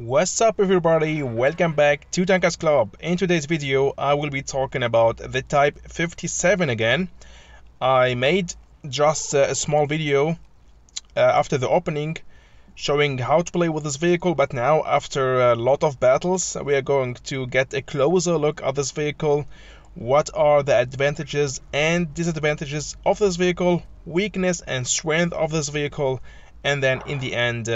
What's up everybody, welcome back to Tankers Club. In today's video I will be talking about the Type 57 again. I made just a small video after the opening showing how to play with this vehicle, but now after a lot of battles we are going to get a closer look at this vehicle. What are the advantages and disadvantages of this vehicle, weakness and strength of this vehicle, and then in the end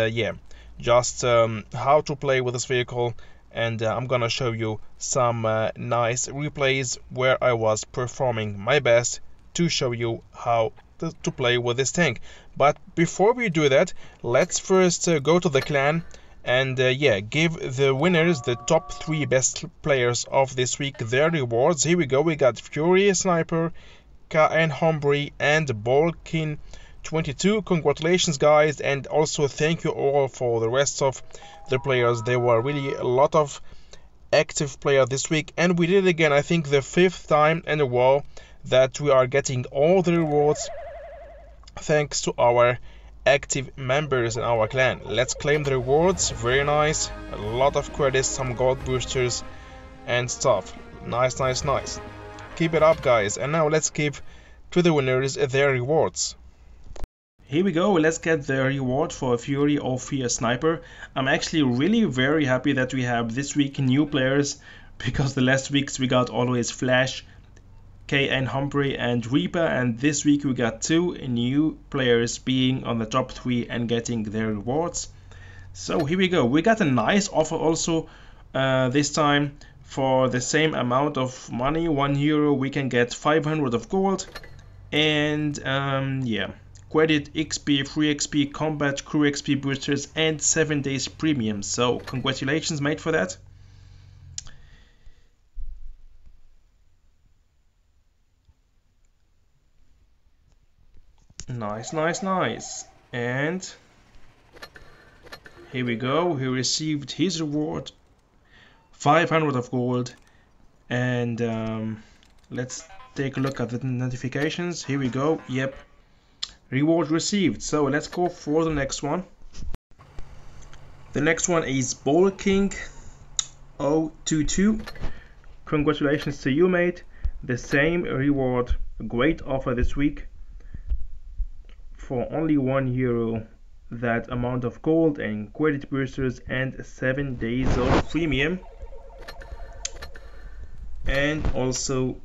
just how to play with this vehicle. And I'm gonna show you some nice replays where I was performing my best to show you how to play with this tank. But before we do that, let's first go to the clan and give the winners, the top 3 best players of this week, their rewards. Here we go. We got Fury Sniper, KN Hombre, and Bolkin 22. Congratulations guys, and also thank you all for the rest of the players. There were really a lot of active players this week, and we did it again. I think the 5th time in a row that we are getting all the rewards thanks to our active members in our clan. Let's claim the rewards. Very nice, a lot of credits, some gold boosters and stuff. Nice. Keep it up guys, and now let's give to the winners their rewards. Here we go, let's get the reward for Fury or Fear Sniper. I'm actually really very happy that we have this week new players, because the last weeks we got always Flash, KN Hombre and Reaper, and this week we got 2 new players being on the top 3 and getting their rewards. So here we go, we got a nice offer also this time. For the same amount of money, €1, we can get 500 of gold and credit, XP, free XP, combat, crew XP boosters, and 7 days premium. So congratulations mate for that. Nice. And here we go, he received his reward, 500 of gold. And let's take a look at the notifications. Here we go. Yep, reward received. So let's go for the next one. The next one is Bolking 022. Congratulations to you mate, the same reward, a great offer this week. For only €1, that amount of gold and credit boosters and 7 days of premium. And also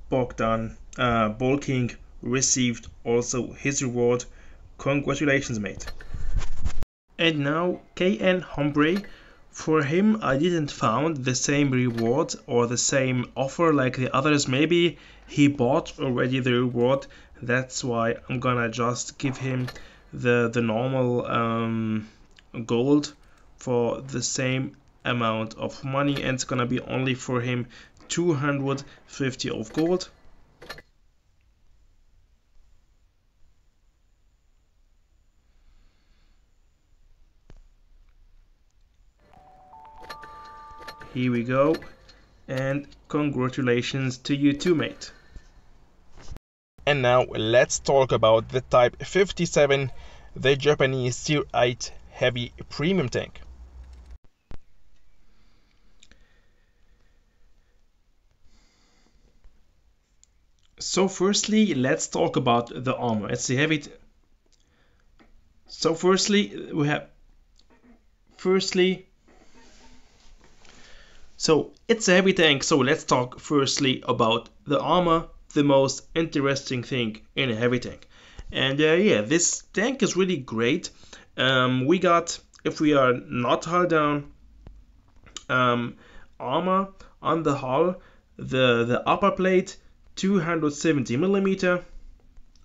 Bogdan Bolking received also his reward. Congratulations mate. And now KN Hombre, for him I didn't found the same reward or the same offer like the others. Maybe he bought already the reward, that's why I'm gonna just give him the normal gold for the same amount of money, and it's gonna be only for him 250 of gold. Here we go, and congratulations to you too mate. And now let's talk about the Type 57, the Japanese Tier 8 heavy premium tank. So firstly, let's talk about the armor. It's the heavy. So firstly, we have so it's a heavy tank. So let's talk firstly about the armor, the most interesting thing in a heavy tank. And this tank is really great. We got, if we are not hull down, armor on the hull, the upper plate 270mm,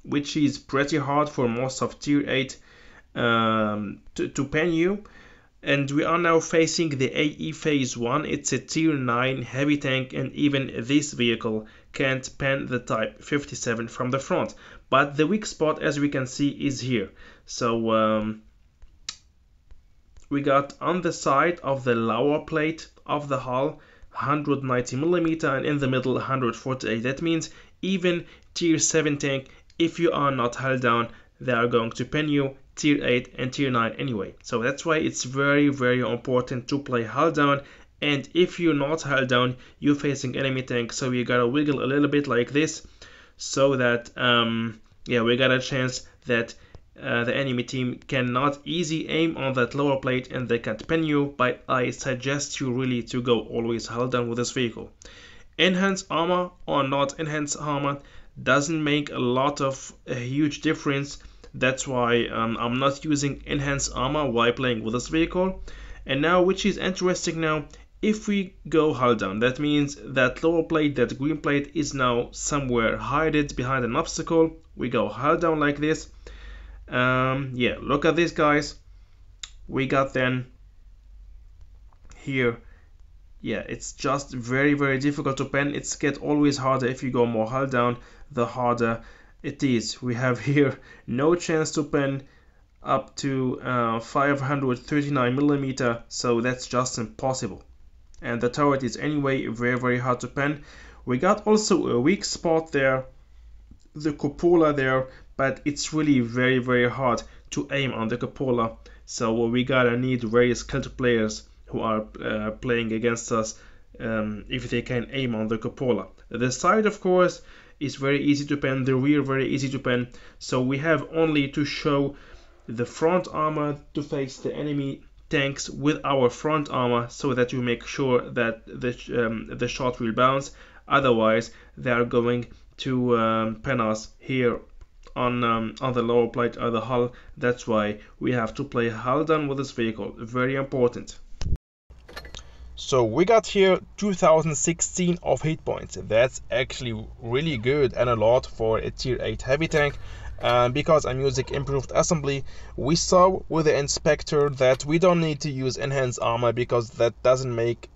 which is pretty hard for most of tier 8 to pen you. And we are now facing the AE phase 1. It's a tier 9 heavy tank, and even this vehicle can't pen the Type 57 from the front. But the weak spot, as we can see, is here. So we got on the side of the lower plate of the hull 190mm, and in the middle 148. That means even tier 7 tank, if you are not hull down, they are going to pen you tier 8 and tier 9 anyway. So that's why it's very, very important to play hull down. And if you're not hull down, you're facing enemy tank, so you gotta wiggle a little bit like this, so that yeah, we got a chance that the enemy team cannot easy aim on that lower plate and they can't pin you. But I suggest you really to go always hull down with this vehicle. Enhanced armor or not enhanced armor doesn't make a lot of a huge difference. That's why I'm not using enhanced armor while playing with this vehicle. And now, which is interesting now, if we go hull down, that means that lower plate, that green plate, is now somewhere hidden behind an obstacle. We go hull down like this. Yeah, look at this, guys. We got then here. Yeah, it's just very, very difficult to pen. It's get always harder if you go more hull down, the harder it is. We have here no chance to pen up to 539mm, so that's just impossible. And the turret is anyway very, very hard to pen. We got also a weak spot there, the cupola there, but it's really very, very hard to aim on the cupola. So we gotta need very skilled players who are playing against us if they can aim on the cupola. The side, of course, is very easy to pen, the rear very easy to pen, so we have only to show the front armor to face the enemy tanks with our front armor, so that you make sure that the shot will bounce. Otherwise, they are going to pen us here on the lower plate of the hull. That's why we have to play hull down with this vehicle. Very important. So we got here 2016 of hit points. That's actually really good and a lot for a tier 8 heavy tank. Because I'm using improved assembly, we saw with the inspector that we don't need to use enhanced armor because that doesn't make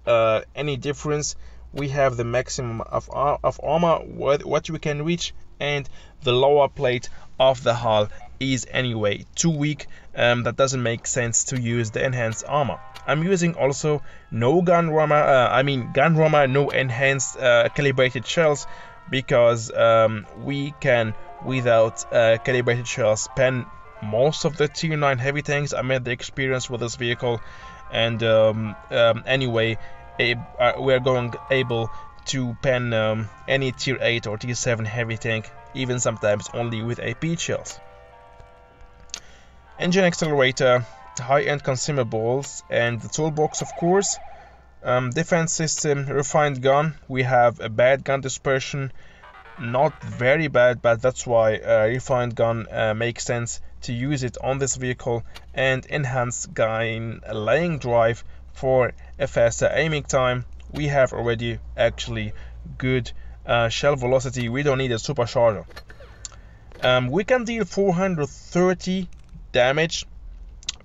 any difference. We have the maximum of armor what we can reach, and the lower plate of the hull is anyway too weak. That doesn't make sense to use the enhanced armor. I'm using also no gun rammer, no enhanced calibrated shells, because we can, without calibrated shells, pen most of the tier 9 heavy tanks. I made the experience with this vehicle, and anyway, we are going able to pen any tier 8 or tier 7 heavy tank, even sometimes only with AP shells. Engine accelerator, high-end consumables, and the toolbox, of course. Defense system, refined gun. We have a bad gun dispersion, not very bad, but that's why refined gun makes sense to use it on this vehicle. And enhanced gun laying drive for a faster aiming time. We have already actually good shell velocity. We don't need a supercharger. We can deal 430 damage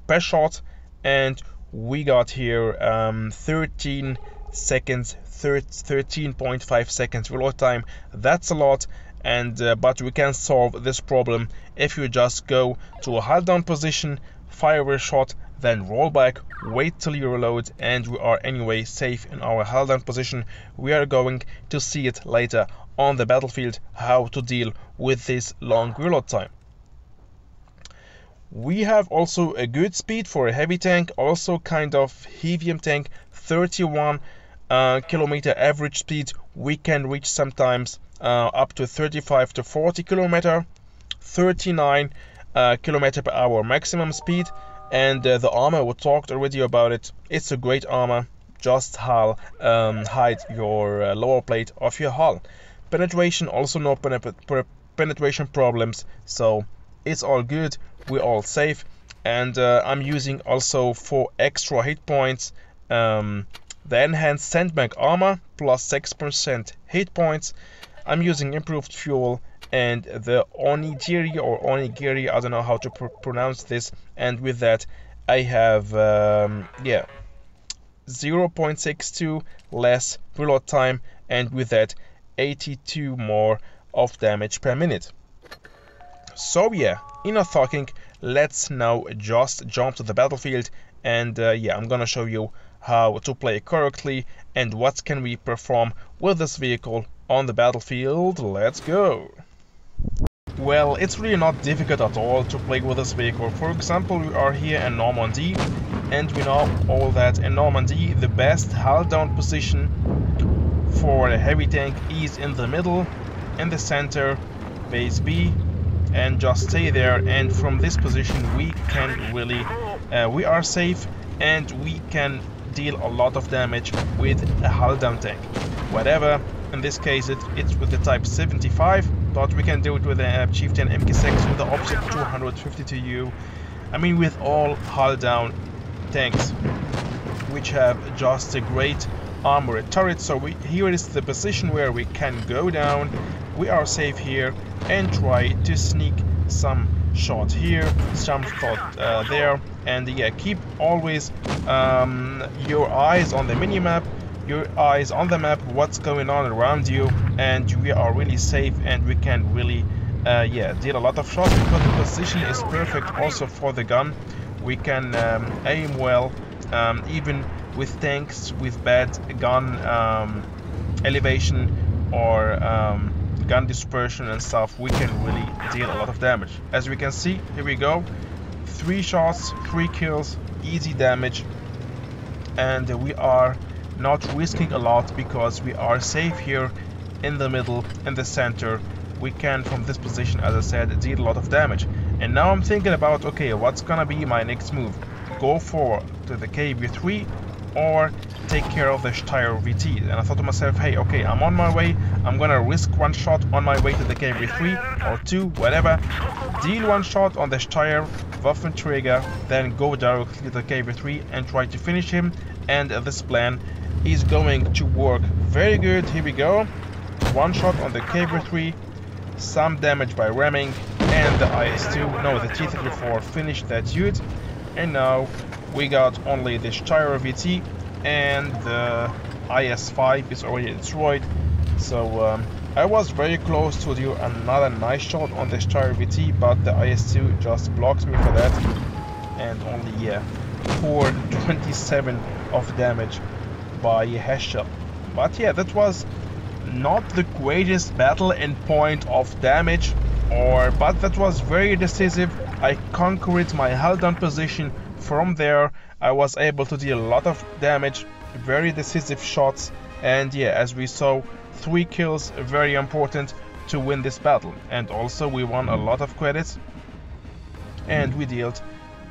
per shot, and we got here 13.5 seconds reload time. That's a lot, and but we can solve this problem if you just go to a hull down position, fire a shot, then roll back, wait till you reload, and we are anyway safe in our hull down position. We are going to see it later on the battlefield, how to deal with this long reload time. We have also a good speed for a heavy tank, also kind of heavium tank, 31 kilometer average speed. We can reach sometimes up to 35 to 40 kilometer, 39 kilometer per hour maximum speed. And the armor, we talked already about it. It's a great armor. Just hide your lower plate of your hull. Penetration, also no penetration problems, so it's all good. We're all safe. And I'm using also for extra hit points the enhanced sandbag armor plus 6% hit points. I'm using improved fuel and the onigiri or onigiri, I don't know how to pronounce this, and with that I have 0.62 less reload time, and with that 82 more of damage per minute. So yeah, enough talking, let's now just jump to the battlefield, and I'm gonna show you how to play correctly and what can we perform with this vehicle on the battlefield. Let's go. Well, it's really not difficult at all to play with this vehicle. For example, we are here in Normandy, and we know all that in Normandy the best hull down position for a heavy tank is in the middle, in the center, base B, and just stay there. And from this position we can really we are safe, and we can deal a lot of damage with a hull down tank. Whatever, in this case it's with the type 75, but we can do it with a Chieftain MK6 with the offset 250 TU. I mean, with all hull down tanks which have just a great armored turret. So here is the position where we can go down. We are safe here and try to sneak some shot here, some shot there, and yeah, keep always your eyes on the minimap, your eyes on the map, what's going on around you, and we are really safe, and we can really yeah, deal a lot of shots because the position is perfect also for the gun. We can aim well, even with tanks with bad gun elevation or gun dispersion and stuff. We can really deal a lot of damage. As we can see, here we go, 3 shots, 3 kills, easy damage, and we are not risking a lot because we are safe here in the middle, in the center. We can, from this position, as I said, deal a lot of damage. And now I'm thinking about, okay, what's gonna be my next move? Go forward to the KV3 or take care of the Steyr VT? And I thought to myself, hey, okay, I'm on my way, I'm gonna risk 1 shot on my way to the KV3 or 2, whatever, deal 1 shot on the Steyr Waffenträger, then go directly to the KV3 and try to finish him. And this plan is going to work very good. Here we go, 1 shot on the KV3, some damage by ramming, and the IS-2, no, the T-34 finished that dude. And now we got only the Steyr VT, and the IS-5 is already destroyed. So I was very close to do another nice shot on the Steyr VT, but the IS-2 just blocks me for that, and only, yeah, 427 of damage by Heschel. But yeah, that was not the greatest battle in point of damage, but that was very decisive. I conquered my hull down position. From there I was able to deal a lot of damage, very decisive shots, and yeah, as we saw, 3 kills, very important to win this battle. And also we won a lot of credits, and we dealt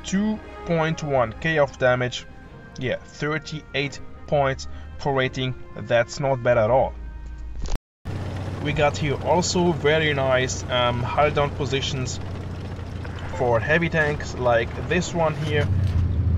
2.1k of damage. Yeah, 38 points per rating, that's not bad at all. We got here also very nice hull down positions for heavy tanks like this one here.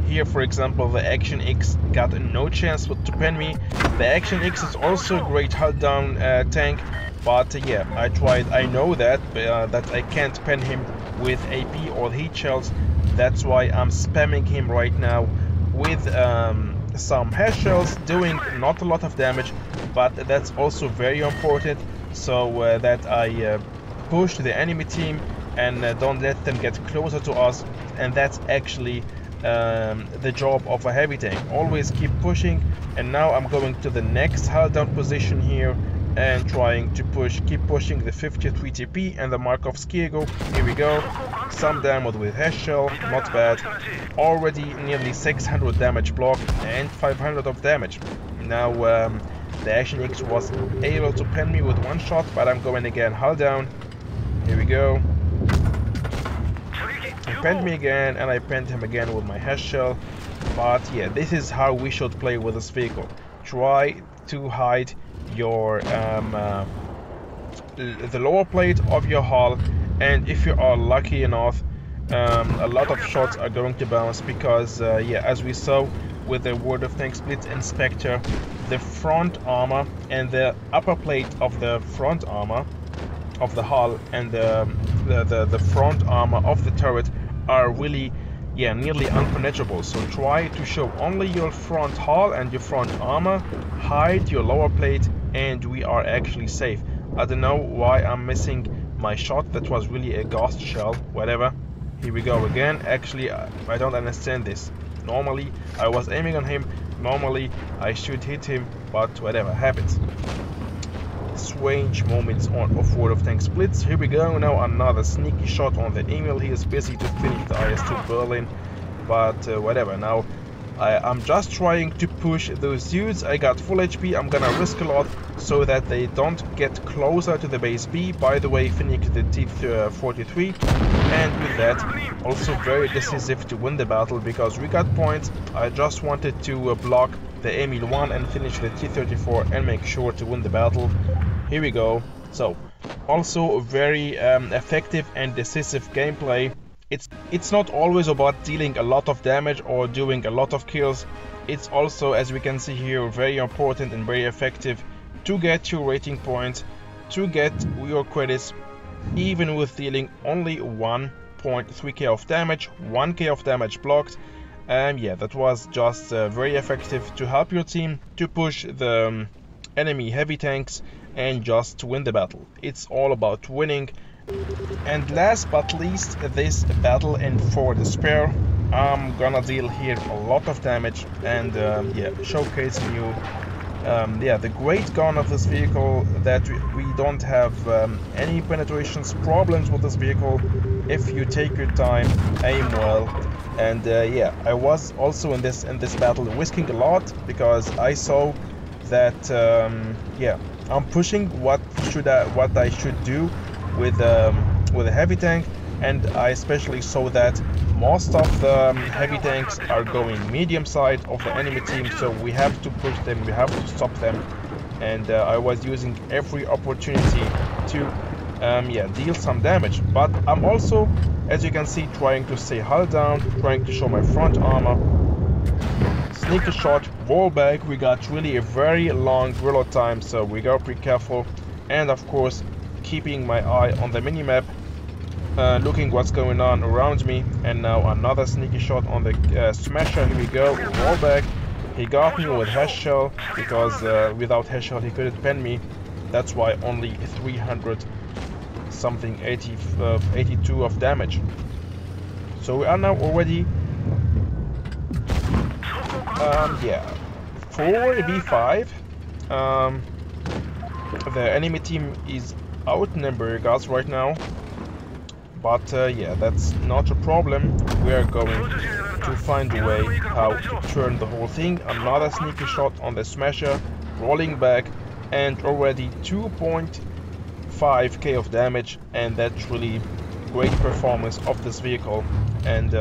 Here, for example, the Action X got no chance to pen me. The Action X is also a great hull down tank, but yeah, I tried. I know that I can't pen him with AP or heat shells. That's why I'm spamming him right now with some hash shells, doing not a lot of damage, but that's also very important, so that I push the enemy team and don't let them get closer to us. And that's actually the job of a heavy tank. Always keep pushing. And now I'm going to the next hull down position here and trying to keep pushing the 53 TP and the Markovsky Ego. Here we go, some damage with hash shell, not bad. Already nearly 600 damage block and 500 of damage. Now the Action X was able to pen me with 1 shot, but I'm going again hull down. Here we go. He penned me again, and I penned him again with my hash shell. But yeah, this is how we should play with this vehicle. Try to hide your the lower plate of your hull, and if you are lucky enough, a lot of shots are going to bounce because yeah, as we saw with the World of Tanks Blitz Inspector, the front armor and the upper plate of the front armor of the hull and the front armor of the turret are really, yeah, nearly unpenetrable. So try to show only your front hull and your front armor, hide your lower plate, and we are actually safe. I don't know why I'm missing my shot. That was really a ghost shell, whatever. Here we go again. Actually, I don't understand this. Normally I was aiming on him, normally I should hit him, but whatever happens. strange moments of World of Tanks Blitz. Here we go, now another sneaky shot on the Emil. He is busy to finish the IS-2 Berlin, but whatever. Now I'm just trying to push those dudes. I got full HP. I'm gonna risk a lot so that they don't get closer to the base B. By the way, finish the T-43, and with that also very decisive to win the battle because we got points. I just wanted to block the Emil 1 and finish the T-34 and make sure to win the battle. Here we go. So also very effective and decisive gameplay. It's not always about dealing a lot of damage or doing a lot of kills. It's also, as we can see here, very important and very effective to get your rating points, to get your credits, even with dealing only 1.3k of damage, 1k of damage blocked. Yeah, that was just very effective to help your team to push the enemy heavy tanks and just to win the battle. It's all about winning. And last but least, this battle in For Despair. I'm gonna deal here a lot of damage and yeah, showcasing you the great gun of this vehicle, that we don't have any penetrations problems with this vehicle if you take your time, aim well. And yeah, I was also in this battle risking a lot because I saw that yeah, I'm pushing what I should do with a heavy tank, and I especially saw that most of the heavy tanks are going medium side of the enemy team, so we have to push them, we have to stop them. And I was using every opportunity to yeah, deal some damage, but I'm also, as you can see, trying to stay hull down, trying to show my front armor. Sneaky shot, roll back. We got really a very long reload time, so we gotta be careful. And of course, keeping my eye on the minimap, looking what's going on around me. And now another sneaky shot on the smasher. Here we go, roll back. He got me with hash shell because without hash shell he couldn't pen me. That's why only 300 something, 82 of damage. So we are now already yeah, 4v5. The enemy team is outnumbered us right now, but yeah, that's not a problem. We are going to find a way how to turn the whole thing. Another sneaky shot on the smasher, rolling back, and already 2.5k of damage, and that's really great performance of this vehicle. And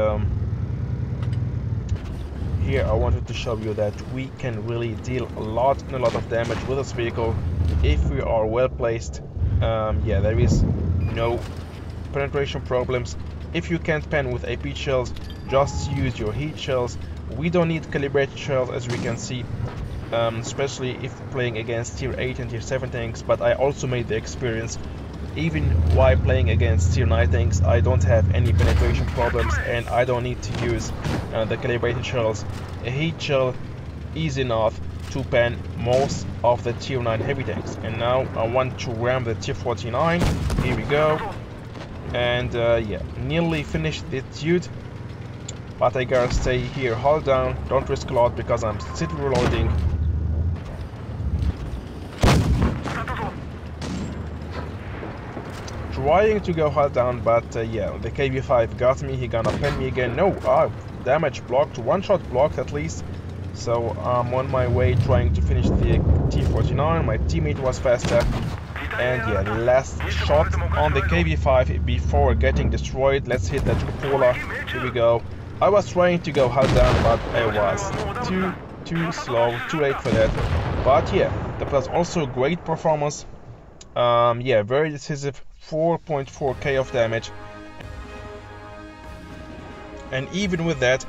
here I wanted to show you that we can really deal a lot of damage with this vehicle if we are well placed. Yeah, there is no penetration problems. If you can't pen with AP shells, just use your heat shells. We don't need calibrated shells, as we can see, especially if playing against tier 8 and tier 7 tanks. But I also made the experience, even while playing against tier 9 tanks, I don't have any penetration problems and I don't need to use the calibrated shells. A heat shell is enough to pen most of the tier 9 heavy tanks. And now I want to ram the tier 49. Here we go. And yeah, nearly finished the dude, but I gotta stay here, hold down, don't risk a lot because I'm still reloading. Trying to go hold down, but yeah, the KV5 got me. He gonna pen me again. No, damage blocked, one shot blocked at least. So I'm on my way trying to finish the T-49. My teammate was faster. And yeah, last shot on the KV5 before getting destroyed. Let's hit that cupola. Here we go. I was trying to go hard down, but I was too slow, too late for that. But yeah, that was also a great performance. Yeah, very decisive, 4.4k of damage. And even with that,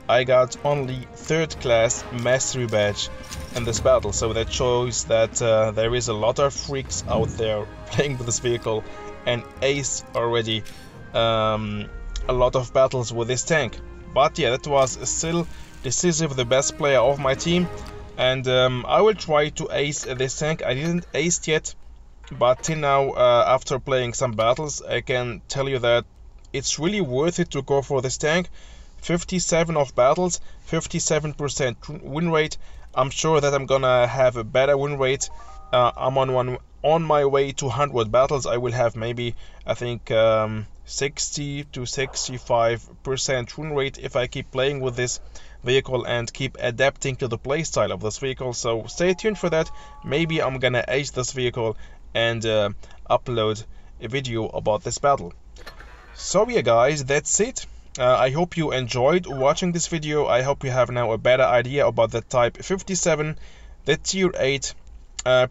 I got only 3rd class mastery badge in this battle, so that shows that there is a lot of freaks out there playing with this vehicle and ace already a lot of battles with this tank. But yeah, that was still decisive, the best player of my team, and I will try to ace this tank. I didn't ace yet, but till now, after playing some battles, I can tell you that it's really worth it to go for this tank. 57 of battles, 57% win rate. I'm sure that I'm gonna have a better win rate. I'm on on my way to 100 battles, I will have maybe, I think, 60 to 65% win rate if I keep playing with this vehicle and keep adapting to the playstyle of this vehicle. So stay tuned for that. Maybe I'm gonna ace this vehicle and upload a video about this battle. So yeah guys, that's it. I hope you enjoyed watching this video. I hope you have now a better idea about the Type 57, the Tier 8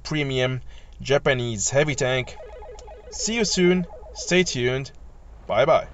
premium Japanese heavy tank. See you soon, stay tuned, bye bye.